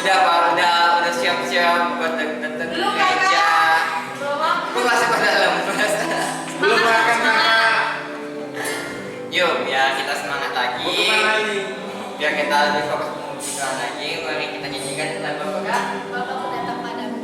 Udah Pak, udah siap-siap buat datang ke Belum gereja. Gue masih pada dalam Belum makan kakak. Yuk, biar kita semangat Mau lagi. kemana nih? Biar kita lebih fokus memuji Tuhan lagi. Mari kita nyanyikan lagu apa Kak? Bapakku datang padamu.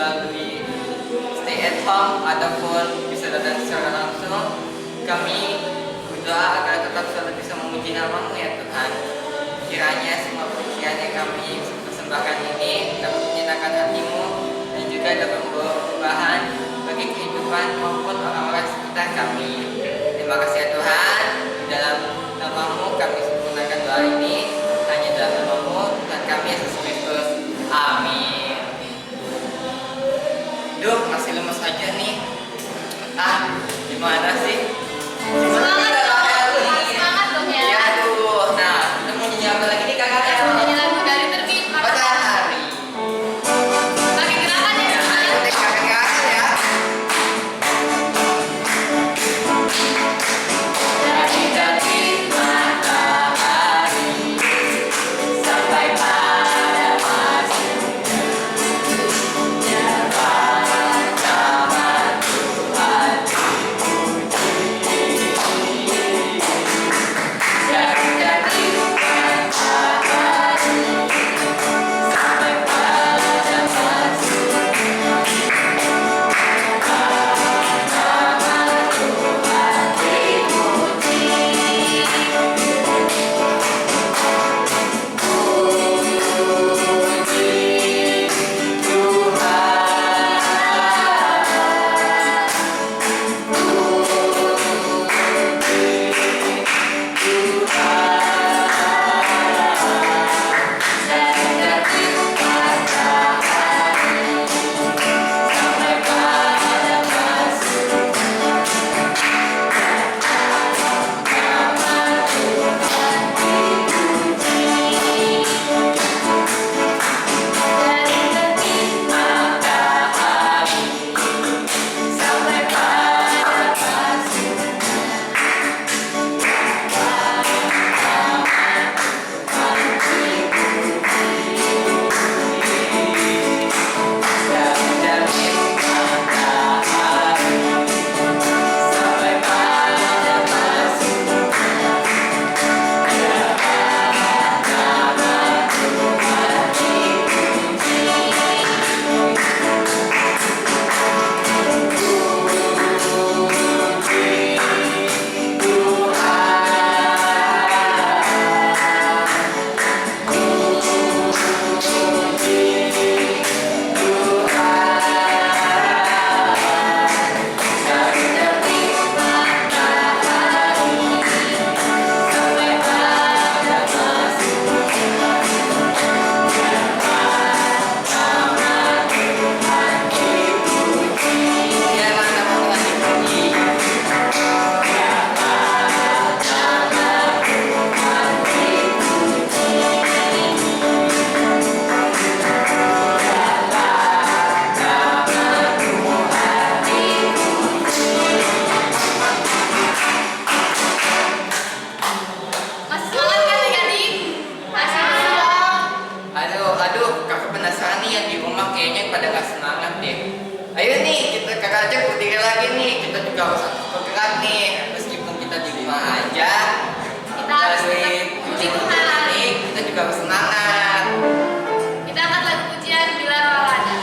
Melalui stay at home ataupun bisa datang secara langsung, kami berdoa agar tetap selalu bisa memuji nama-Mu ya Tuhan. Kiranya semua pujian yang kami persembahkan ini dapat menyenangkan hati-Mu dan juga dapat membawa perubahan bagi kehidupan maupun orang-orang sekitar kami. Terima kasih ya Tuhan. Di dalam nama-Mu kami sempurnakan doa ini, hanya dalam nama-Mu Tuhan kami Yesus Kristus. Amin. Duh, masih lemes aja nih. Gimana sih? Semangat dong ya. Ya aduh. Nah, kita mau nyanyi apa lagi nih kakak? Nyanyi lagu dari terbit Matahari. pakai gerakan ya. Ikutin kakak ya. Dari terbit matahari sampai pada masuknya zaman Tuhan dipuji. Ayo nih, kita kakak aja berdiri lagi nih. Kita juga harus bergerak nih. Meskipun kita di rumah aja, Kita harus melalui tetap puji puji Tuhan. ini, kita juga harus semangat. Kita angkat lagu pujian bila roh ada.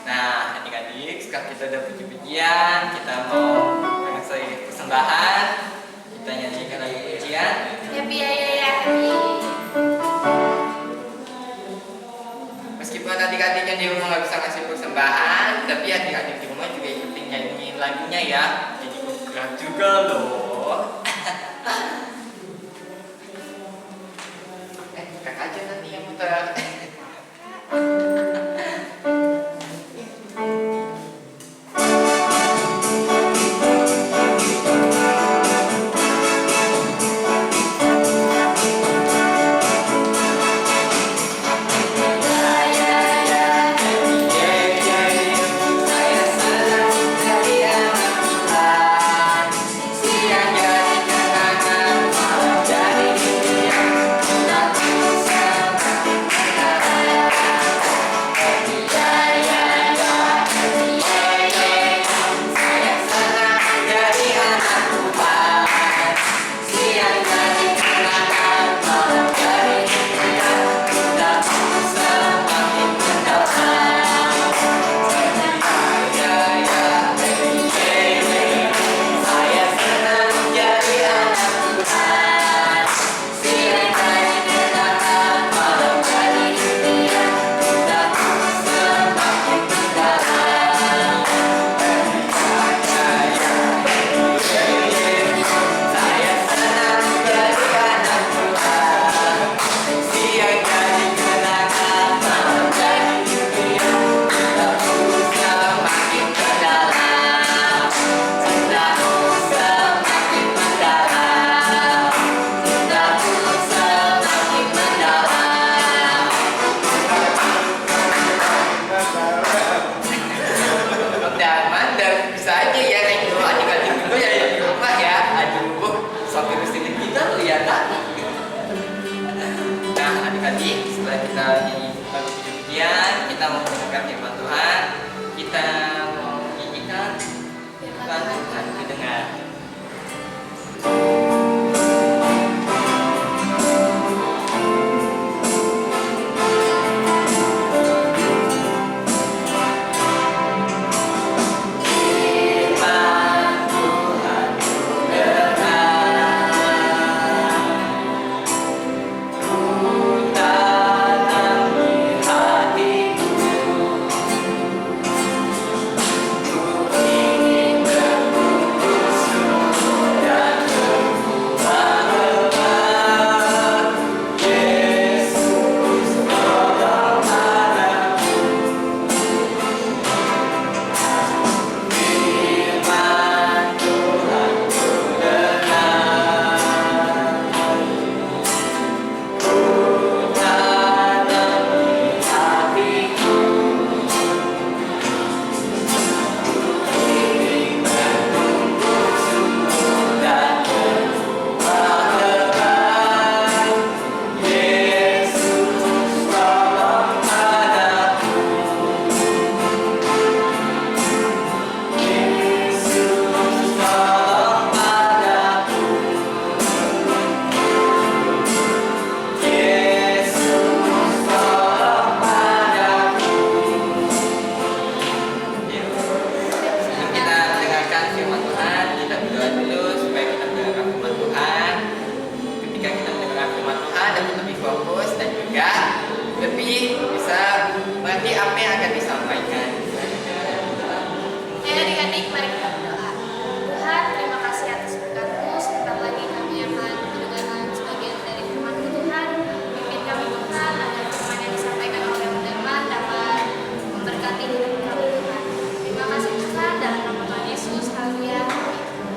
Nah, adik-adik, sekarang kita udah puji-pujian, kita mau selesai persembahan, kita nyanyikan lagu pujian. Happy ya ya ya happy. Meskipun adik-adik yang di rumah nggak bisa ngasih persembahan, tapi adik-adik di rumah juga ikutin nyanyiin lagunya ya. Jadi gerak juga loh. Kakak aja nanti yang muter. Jadi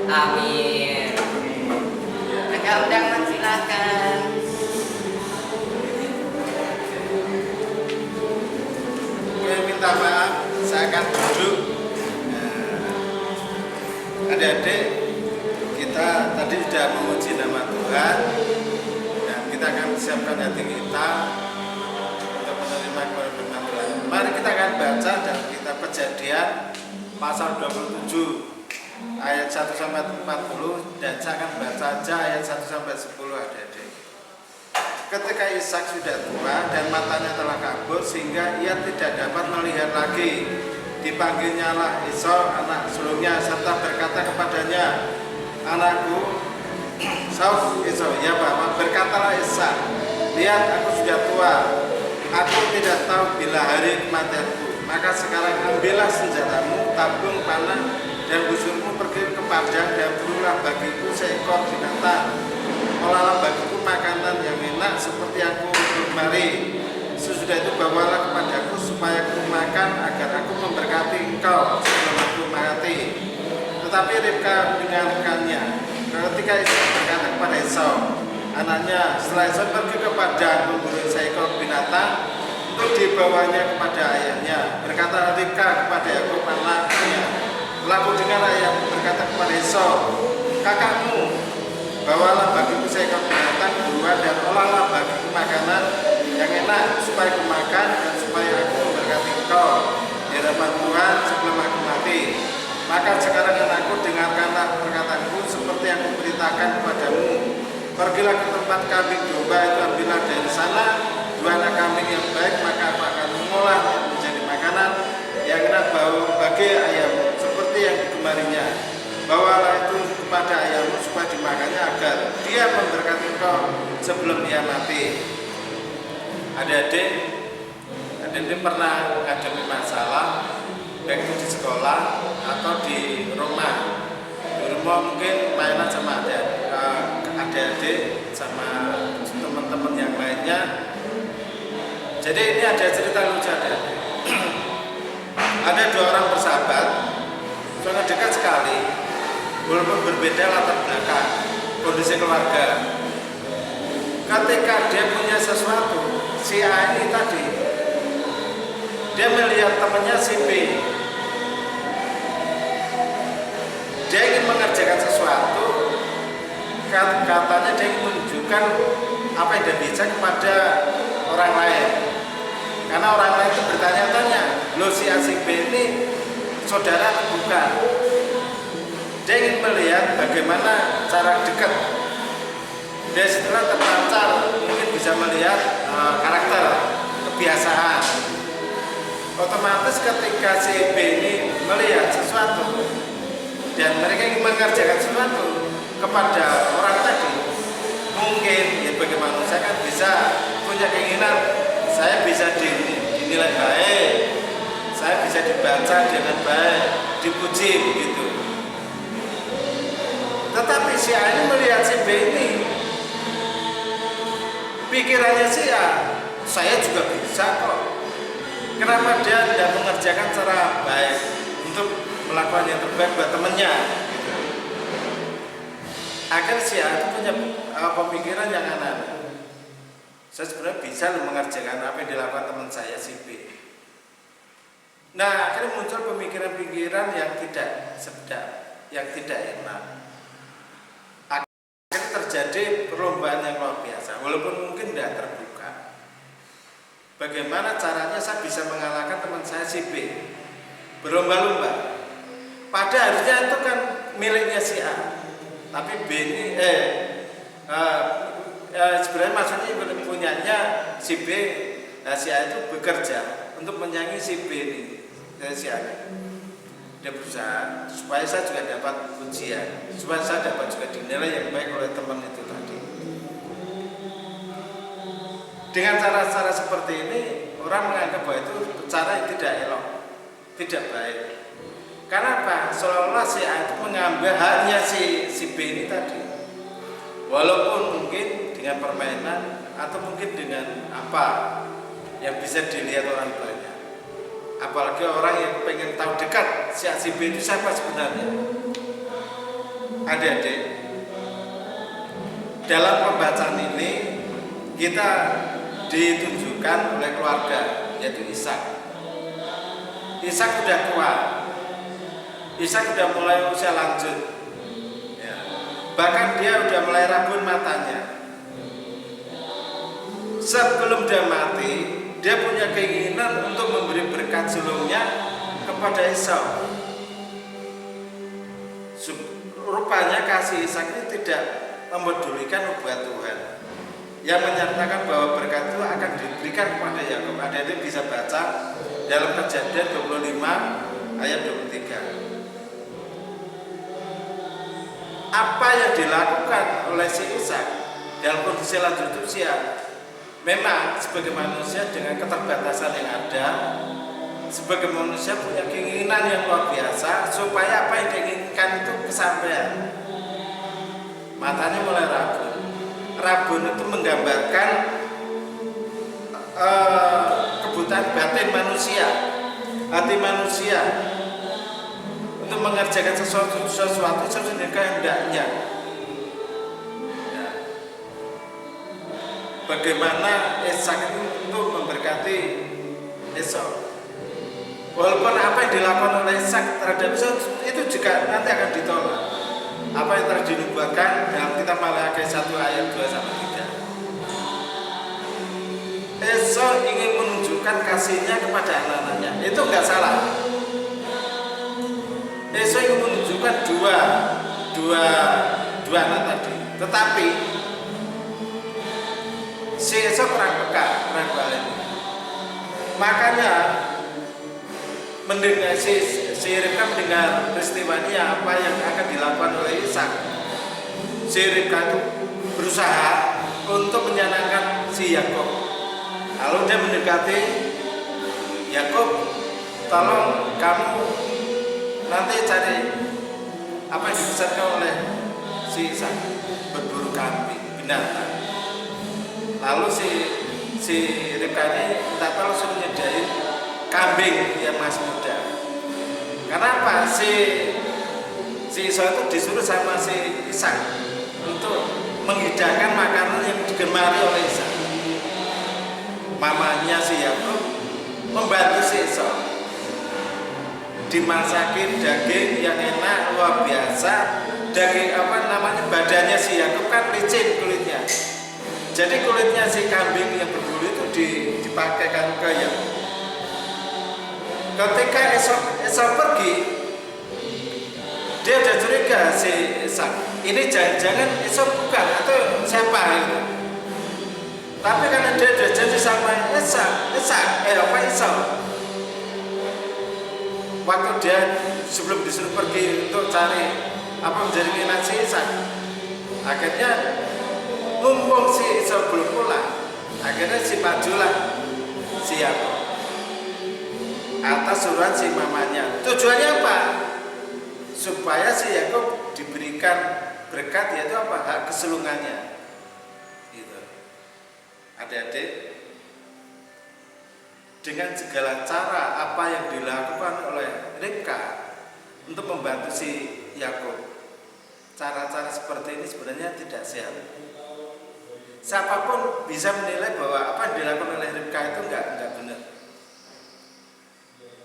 Amin. Kakak undangan silakan. Oke, minta maaf, saya akan duduk. Adik-adik, kita tadi sudah memuji nama Tuhan dan kita akan siapkan hati kita untuk menerima firman Tuhan. Mari kita akan baca dari kitab Kejadian pasal 27 ayat 1 sampai 40 dan saya akan baca aja ayat 1 sampai 10 adik-adik. Ketika Ishak sudah tua dan matanya telah kabur sehingga ia tidak dapat melihat lagi, dipanggilnyalah Esau anak sulungnya serta berkata kepadanya, "Anakku." Saud Esau, "Ya Bapak." Berkatalah Ishak, "Lihat, aku sudah tua, aku tidak tahu bila hari kematianku. Maka sekarang ambillah senjatamu, tabung panah dan busurmu, pergi ke padang dan burulah bagiku seekor binatang. Olahlah bagiku makanan yang enak seperti aku gemari. Sesudah itu bawalah kepadaku supaya aku makan agar aku memberkati engkau sebelum aku mati." Tetapi Ribka mendengarkannya. Ketika Ishak berkata kepada Esau anaknya, setelah Esau pergi ke padang memburu seekor binatang untuk dibawanya kepada ayahnya, berkata Ribka kepada Yakub anaknya, "Telah kudengar ayahmu berkata kepada Esau kakakmu, bawalah bagiku seekor binatang buruan dan olahlah bagiku makanan yang enak supaya aku makan dan supaya aku memberkati engkau di hadapan Tuhan sebelum aku mati. Maka sekarang anakku, dengarkanlah perkataanku seperti yang kuberitakan kepadamu. Pergilah ke tempat kambing domba itu, ambillah dari sana 2 anak kambing yang baik, maka aku akan mengolah menjadi makanan yang enak bau bagi ayammu seperti yang digemarinya. Bawalah itu kepada ayahmu supaya dimakannya agar dia memberkati engkau sebelum dia mati." Adik-adik pernah menghadapi masalah baik itu di sekolah atau di rumah. Di rumah mungkin mainan sama adik-adik sama teman-teman yang lainnya. Jadi ini ada cerita lucu adik-adik. Ada 2 orang bersahabat, sangat dekat sekali, walaupun berbeda latar belakang, kondisi keluarga. Ketika dia punya sesuatu, si A ini tadi, dia melihat temannya si B, dia ingin mengerjakan sesuatu, katanya dia ingin menunjukkan apa yang dia bisa kepada orang lain. Karena orang lain itu bertanya-tanya, "Loh, si A si B ini saudara atau bukan?" Dia ingin melihat bagaimana cara dekat. Dia setelah terpancar mungkin bisa melihat karakter, kebiasaan. Otomatis ketika si B ini melihat sesuatu dan mereka ingin mengerjakan sesuatu kepada orang tadi, mungkin ya bagi manusia kan bisa punya keinginan, saya bisa dinilai baik, saya bisa dibaca dengan baik, dipuji begitu. Tetapi si A ini melihat si B ini, pikirannya si A, saya juga bisa kok. Kenapa dia tidak mengerjakan secara baik untuk melakukan yang terbaik buat temannya? Gitu. Akhirnya si A itu punya pemikiran yang aneh. Saya sebenarnya bisa mengerjakan apa yang dilakukan teman saya si B. Nah, akhirnya muncul pemikiran-pemikiran yang tidak sedap, yang tidak enak. Akhirnya terjadi perlombaan yang luar biasa, walaupun mungkin tidak terbuka. Bagaimana caranya saya bisa mengalahkan teman saya si B? Berlomba-lomba. Pada harusnya itu kan miliknya si A, tapi B ini sebenarnya maksudnya punyanya si B. Si A itu bekerja untuk menyaingi si B ini, si A. Dia berusaha supaya saya juga dapat ujian, supaya saya dapat juga dinilai yang baik oleh teman itu tadi. Dengan cara-cara seperti ini, orang menganggap bahwa itu cara yang tidak elok, tidak baik. Karena apa? Seolah-olah si A itu mengambil haknya si B ini tadi. Walaupun mungkin dengan permainan atau mungkin dengan apa yang bisa dilihat orang banyak. Apalagi orang yang pengen tahu dekat si A si B itu siapa sebenarnya. adik-adik, dalam pembacaan ini kita ditunjukkan oleh keluarga, yaitu Ishak. Ishak sudah tua, Ishak sudah mulai usia lanjut, ya. Bahkan dia sudah mulai rabun matanya. Sebelum dia mati, dia punya keinginan untuk memberi berkat sulungnya kepada Esau. Rupanya kasih Ishak ini tidak mempedulikan nubuat Tuhan yang menyatakan bahwa berkat itu akan diberikan kepada Yakub. Ada itu bisa baca dalam Kejadian 25 ayat 23. Apa yang dilakukan oleh si Ishak dalam kondisi lanjut usia, memang sebagai manusia dengan keterbatasan yang ada, sebagai manusia punya keinginan yang luar biasa supaya apa yang diinginkan itu kesampaian. Matanya mulai rabun. Rabun itu menggambarkan kebutuhan batin manusia, hati manusia untuk mengerjakan sesuatu sesuai kehendaknya. Ya. Bagaimana Ishak itu untuk memberkati Esau. Walaupun apa yang dilakukan oleh Ishak terhadap Esau itu juga nanti akan ditolak. Apa yang telah dinubuatkan dalam kitab Maleakhi 1 ayat 2-3. Esau ingin menunjukkan kasihnya kepada anak-anaknya. Itu enggak salah. Esau ingin menunjukkan dua anak tadi. Tetapi si Esau kurang peka, kurang balik. Makanya mendengar si Ribka mendengar peristiwa ini apa yang akan dilakukan oleh Ishak. Si Ribka itu berusaha untuk menyenangkan si Yakub. Lalu dia mendekati Yakub, tolong kamu nanti cari apa yang dipesankan oleh si Ishak, berburu kambing, binatang. Lalu si Ribka ini minta tolong suruh nyediain kambing yang masih muda. Kenapa si Esau itu disuruh sama si Ishak untuk menghidangkan makanan yang digemari oleh Ishak. Mamanya si Yakub membantu si Esau, dimasakin daging yang enak luar biasa. Daging apa namanya, badannya si Yakub kan licin kulitnya. Jadi kulitnya si kambing yang berbulu itu dipakaikan ke Yakub. Ketika Esau pergi, dia udah curiga si Ishak, ini jangan-jangan Esau bukan atau siapa itu. Tapi karena dia udah janji sama Esau, waktu dia sebelum disuruh pergi untuk cari apa menjadi minat si Ishak, akhirnya mumpung si Esau belum pulang, akhirnya si majulah si Yakub atas suruhan si mamanya. Tujuannya apa? Supaya si Yakub diberikan berkat, yaitu apa? Hak kesulungannya. Gitu. Adik-adik, dengan segala cara apa yang dilakukan oleh Ribka untuk membantu si Yakub, cara-cara seperti ini sebenarnya tidak sehat. Siapapun bisa menilai bahwa apa yang dilakukan oleh Ribka itu enggak benar.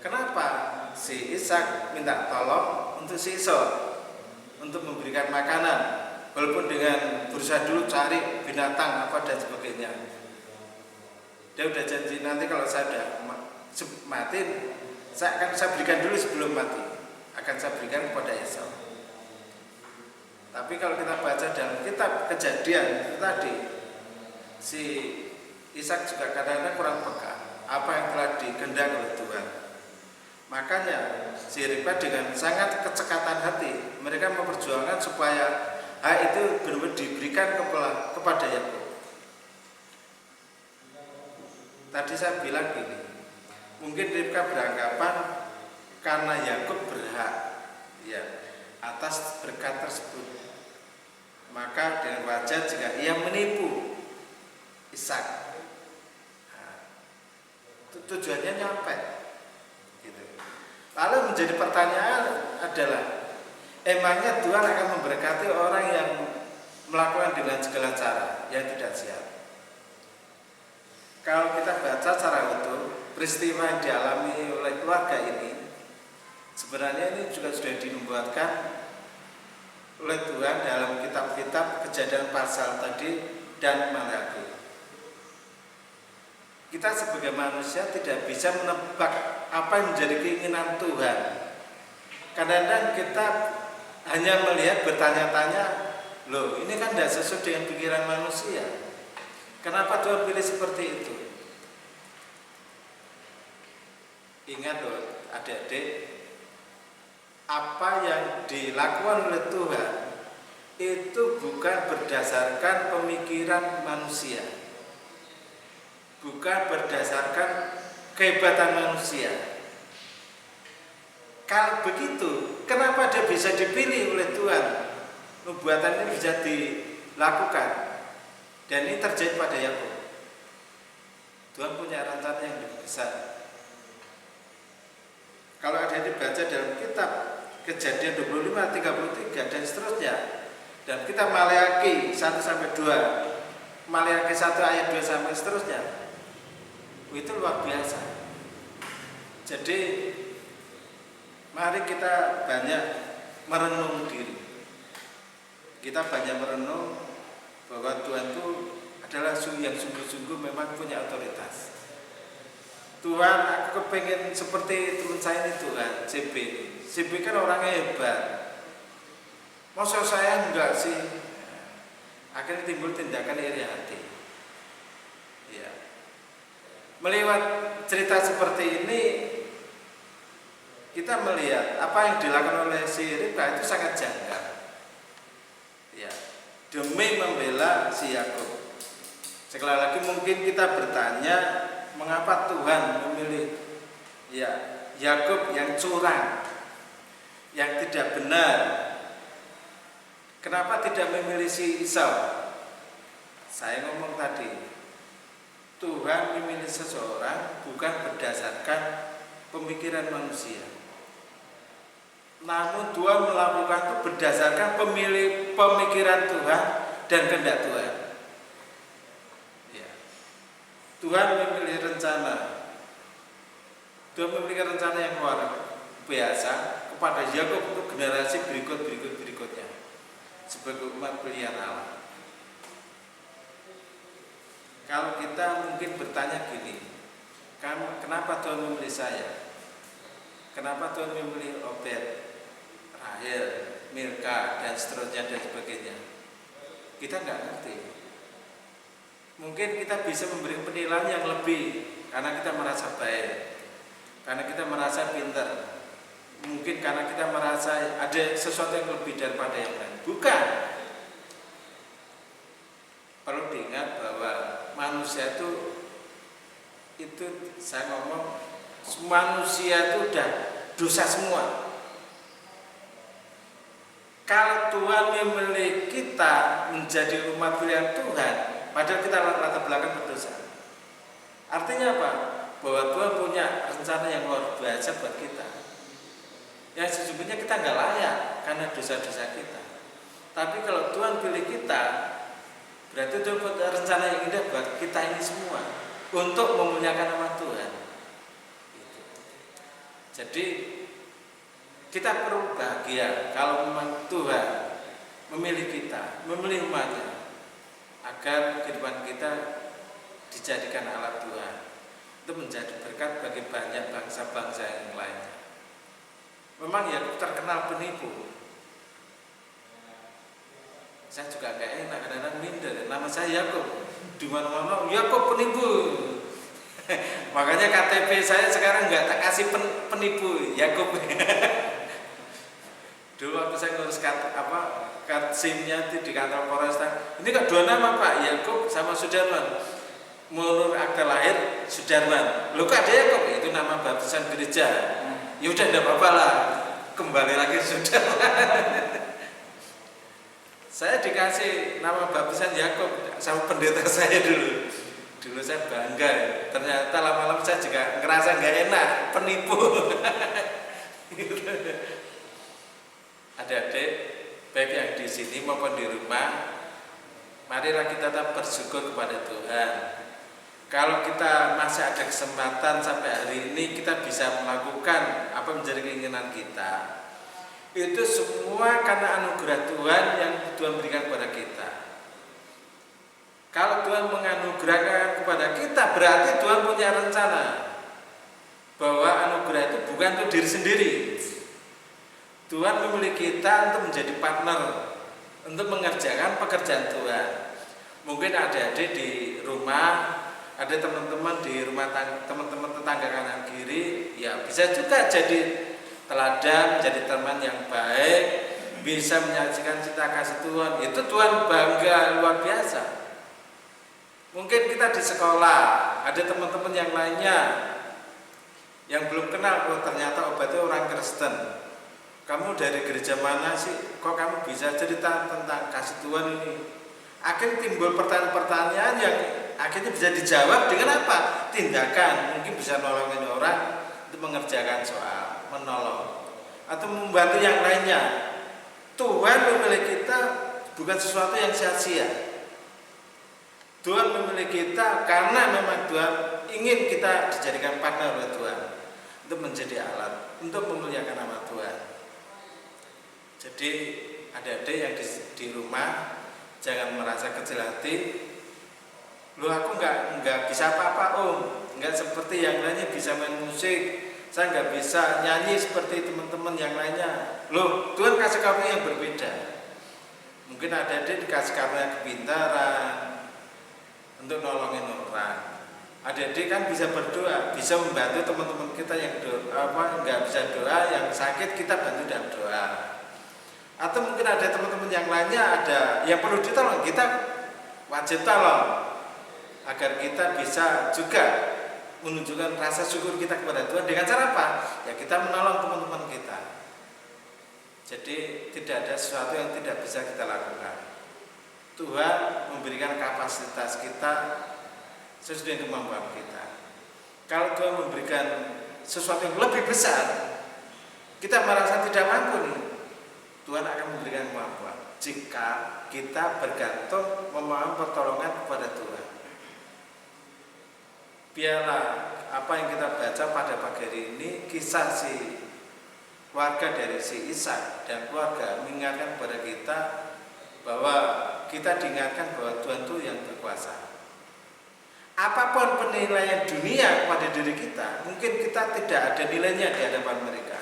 Kenapa si Ishak minta tolong untuk si Esau untuk memberikan makanan, walaupun dengan berusaha dulu cari binatang apa dan sebagainya. Dia udah janji nanti kalau saya udah mati, saya berikan dulu sebelum mati, akan saya berikan kepada Esau. Tapi kalau kita baca dalam kitab Kejadian itu tadi, si Ishak juga kadang-kadang kurang peka apa yang telah dikehendaki oleh Tuhan. Makanya si Ribka dengan sangat kecekatan hati mereka memperjuangkan supaya hak itu benar-benar diberikan kepada Yakub. Tadi saya bilang gini, mungkin Ribka beranggapan karena Yakub berhak ya atas berkat tersebut, maka dengan wajar jika ia menipu Ishak. Nah, tujuannya nyampe. Lalu menjadi pertanyaan adalah, emangnya Tuhan akan memberkati orang yang melakukan dengan segala cara yang tidak sehat. Kalau kita baca secara utuh peristiwa yang dialami oleh keluarga ini, sebenarnya ini juga sudah dinubuatkan oleh Tuhan dalam kitab-kitab Kejadian pasal tadi dan Malaki. Kita sebagai manusia tidak bisa menebak apa yang menjadi keinginan Tuhan. Kadang-kadang kita hanya melihat, bertanya-tanya, loh ini kan tidak sesuai dengan pikiran manusia. Kenapa Tuhan pilih seperti itu? Ingat loh adik-adik, apa yang dilakukan oleh Tuhan itu bukan berdasarkan pemikiran manusia, bukan berdasarkan kehebatan manusia. Kalau begitu, kenapa dia bisa dipilih oleh Tuhan? Nubuatan ini bisa dilakukan, dan ini terjadi pada Yakub. Tuhan punya rencana yang lebih besar. Kalau ada yang dibaca dalam kitab Kejadian 25, 33 dan seterusnya, dan kita Maleakhi 1-2, Maleakhi 1 ayat 2 sampai seterusnya, itu luar biasa. Jadi mari kita banyak merenung diri. Kita banyak merenung bahwa Tuhan itu adalah yang sungguh-sungguh memang punya otoritas. Tuhan, aku kepengen seperti teman saya ini Tuhan, CB. CB kan orangnya hebat. Masa saya enggak sih? Akhirnya timbul tindakan iri hati. Ya. Melewat cerita seperti ini, kita melihat apa yang dilakukan oleh si Ribka itu sangat janggal. Ya. Demi membela si Yakub. Sekali lagi mungkin kita bertanya, mengapa Tuhan memilih Yakub yang curang, yang tidak benar? Kenapa tidak memilih si Esau? Saya ngomong tadi, Tuhan memilih seseorang bukan berdasarkan pemikiran manusia, namun Tuhan melakukan itu berdasarkan pemikiran Tuhan dan kehendak Tuhan. Tuhan memilih rencana. Tuhan memiliki rencana yang luar biasa kepada Yakub untuk generasi berikutnya sebagai umat pilihan Allah. Kalau kita mungkin bertanya gini, kenapa Tuhan memilih saya? Kenapa Tuhan memilih Obed, Rahel, Milka dan seterusnya dan sebagainya? Kita nggak ngerti. Mungkin kita bisa memberi penilaian yang lebih karena kita merasa baik, karena kita merasa pintar, mungkin karena kita merasa ada sesuatu yang lebih daripada yang lain. Bukan. Perlu diingat bahwa manusia itu saya ngomong, manusia itu udah dosa semua. Kalau Tuhan memilih kita menjadi umat pilihan Tuhan, padahal kita latar belakang berdosa. Artinya apa? Bahwa Tuhan punya rencana yang luar biasa buat kita. Yang sesungguhnya kita nggak layak karena dosa-dosa kita. Tapi kalau Tuhan pilih kita, berarti Tuhan punya rencana yang indah buat kita ini semua untuk memuliakan nama Tuhan. Jadi kita perlu bahagia kalau memang Tuhan memilih kita, memilih umatnya, agar kehidupan kita dijadikan alat Tuhan untuk menjadi berkat bagi banyak bangsa-bangsa yang lainnya. Memang Yakub terkenal penipu. Saya juga gak enak, kadang-kadang minder. Nama saya Yakub, di mana-mana Yakub penipu. Makanya KTP saya sekarang nggak tak kasih penipu Yakub. Dulu waktu saya ngurus kartu SIM-nya di kantor Polresta, ini kok dua nama Pak, Yakub sama Sudarman. Menurut akta lahir Sudarman. Loh kok ada Yakub? Itu nama baptisan gereja. Ya udah enggak apa-apa lah. Kembali lagi Sudarman. Saya dikasih nama baptisan Yakub sama pendeta saya dulu. Dulu saya bangga. Ternyata lama-lama saya juga ngerasa nggak enak, penipu. adik-adik baik yang di sini maupun di rumah, marilah kita tetap bersyukur kepada Tuhan. Kalau kita masih ada kesempatan sampai hari ini kita bisa melakukan apa menjadi keinginan kita, itu semua karena anugerah Tuhan yang Tuhan berikan kepada kita. Kalau Tuhan menganugerahkan kepada kita, berarti Tuhan punya rencana bahwa anugerah itu bukan untuk diri sendiri. Tuhan memilih kita untuk menjadi partner untuk mengerjakan pekerjaan Tuhan. Mungkin adik-adik di rumah, ada teman-teman di rumah, teman-teman tetangga kanan kiri, ya bisa juga jadi teladan, jadi teman yang baik, bisa menyaksikan cita kasih Tuhan. Itu Tuhan bangga luar biasa. Mungkin kita di sekolah, ada teman-teman yang lainnya yang belum kenal, oh ternyata obatnya orang Kristen. Kamu dari gereja mana sih? Kok kamu bisa cerita tentang kasih Tuhan ini? Akhirnya timbul pertanyaan-pertanyaan yang akhirnya bisa dijawab dengan apa? Tindakan. Mungkin bisa nolongin orang untuk mengerjakan soal, menolong, atau membantu yang lainnya. Tuhan memilih kita bukan sesuatu yang sia-sia. Tuhan memilih kita karena memang Tuhan ingin kita dijadikan partner oleh Tuhan untuk menjadi alat, untuk memuliakan nama Tuhan. Jadi adik-adik yang di rumah jangan merasa kecil hati. Loh aku nggak bisa apa-apa om, nggak seperti yang lainnya bisa main musik, saya nggak bisa nyanyi seperti teman-teman yang lainnya. Loh Tuhan kasih kamu yang berbeda. Mungkin adik-adik dikasih karunia kepintaran untuk nolongin orang. Adik-adik kan bisa berdoa, bisa membantu teman-teman kita yang nggak bisa doa, yang sakit kita bantu dalam doa. Atau mungkin ada teman-teman yang lainnya ada yang perlu ditolong, kita wajib tolong agar kita bisa juga menunjukkan rasa syukur kita kepada Tuhan. Dengan cara apa? Ya kita menolong teman-teman kita. Jadi tidak ada sesuatu yang tidak bisa kita lakukan. Tuhan memberikan kapasitas kita sesuai dengan kemampuan kita. Kalau Tuhan memberikan sesuatu yang lebih besar, kita merasa tidak mampu nih, Tuhan akan memberikan kemampuan jika kita bergantung memohon pertolongan kepada Tuhan. Biarlah apa yang kita baca pada pagi hari ini, kisah si keluarga dari si Ishak dan keluarga mengingatkan kepada kita bahwa kita diingatkan bahwa Tuhan itu yang berkuasa. Apapun penilaian dunia kepada diri kita, mungkin kita tidak ada nilainya di hadapan mereka.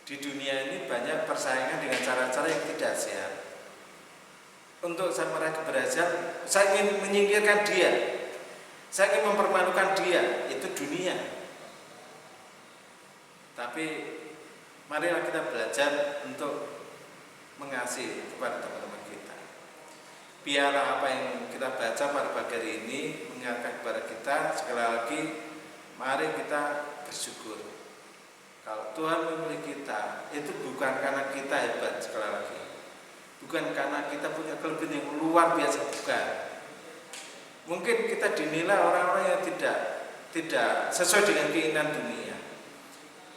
Di dunia ini banyak persaingan dengan cara-cara yang tidak sehat. Untuk saya meraih keberhasilan, saya ingin menyingkirkan dia, saya ingin mempermalukan dia, itu dunia. Tapi marilah kita belajar untuk mengasihi kepada teman-teman kita. Biarlah apa yang kita baca pada pagi hari ini mengingatkan kepada kita, sekali lagi mari kita bersyukur. Kalau Tuhan memilih kita, itu bukan karena kita hebat, sekali lagi, bukan karena kita punya kelebihan yang luar biasa, bukan. Mungkin kita dinilai orang-orang yang tidak sesuai dengan keinginan dunia.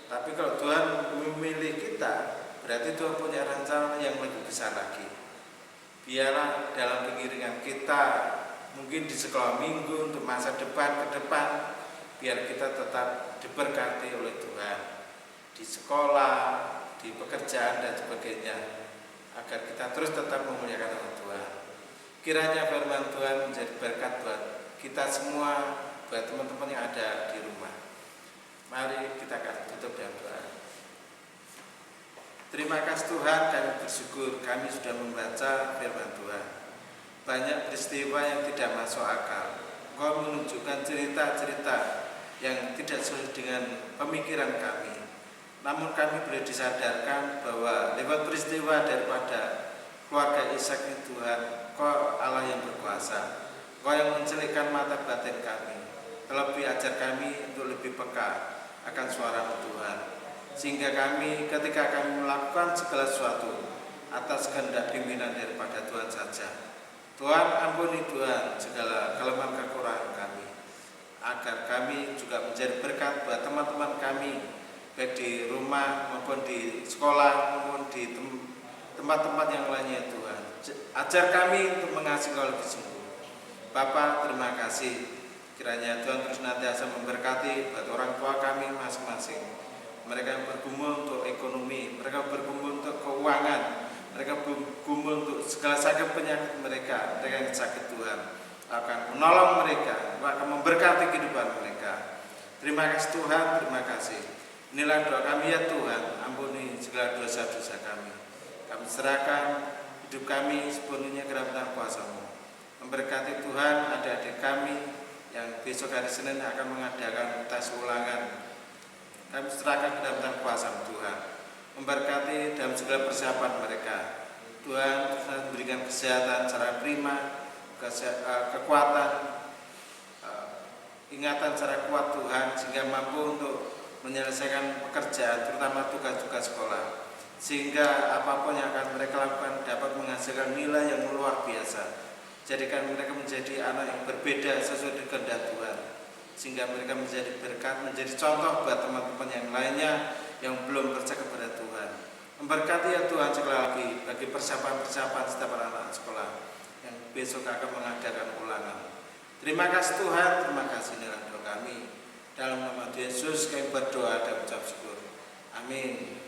Tapi kalau Tuhan memilih kita, berarti Tuhan punya rencana yang lebih besar lagi. Biarlah dalam pengiringan kita, mungkin di sekolah minggu untuk masa depan ke depan, biar kita tetap diberkati oleh Tuhan. Di sekolah, di pekerjaan dan sebagainya, agar kita terus tetap memuliakan nama Tuhan. Kiranya firman Tuhan menjadi berkat buat kita semua, buat teman-teman yang ada di rumah. Mari kita akan tutup dengan doa. Terima kasih Tuhan, kami bersyukur kami sudah membaca firman Tuhan. Banyak peristiwa yang tidak masuk akal. Engkau menunjukkan cerita-cerita yang tidak sesuai dengan pemikiran kami. Namun kami boleh disadarkan bahwa lewat peristiwa daripada keluarga Ishak ini Tuhan, Kau Allah yang berkuasa, Kau yang mencelikkan mata batin kami, terlebih ajar kami untuk lebih peka akan suara Tuhan, sehingga kami ketika kami melakukan segala sesuatu atas kehendak pimpinan daripada Tuhan saja. Tuhan ampuni Tuhan segala kelemahan kekurangan kami, agar kami juga menjadi berkat buat teman-teman kami baik di rumah maupun di sekolah maupun di tempat-tempat yang lainnya Tuhan. Ajar kami untuk mengasihi Kau lebih sungguh. Bapa, terima kasih. Kiranya Tuhan terus nantiasa memberkati buat orang tua kami masing-masing. Mereka yang bergumul untuk ekonomi, mereka bergumul untuk keuangan, mereka bergumul untuk segala sakit penyakit mereka yang sakit Tuhan akan menolong mereka, akan memberkati kehidupan mereka. Terima kasih Tuhan, terima kasih. Inilah doa kami ya Tuhan, ampuni segala dosa-dosa kami. Kami serahkan hidup kami sepenuhnya ke dalam kuasa-Mu. Memberkati Tuhan adik-adik kami yang besok hari Senin akan mengadakan tes ulangan. Kami serahkan ke dalam kuasa Tuhan. Memberkati dalam segala persiapan mereka. Tuhan memberikan kesehatan secara prima, kekuatan, ingatan secara kuat Tuhan, sehingga mampu untuk menyelesaikan pekerjaan, terutama tugas-tugas sekolah, sehingga apapun yang akan mereka lakukan dapat menghasilkan nilai yang luar biasa. Jadikan mereka menjadi anak yang berbeda sesuai dengan kehendak Tuhan, sehingga mereka menjadi berkat, menjadi contoh buat teman-teman yang lainnya yang belum percaya kepada Tuhan. Memberkati ya Tuhan sekali lagi bagi persiapan-persiapan setiap anak sekolah yang besok akan mengadakan ulangan. Terima kasih Tuhan, terima kasih inilah doa kami. Dalam nama Tuhan Yesus kami berdoa dan ucap syukur. Amin.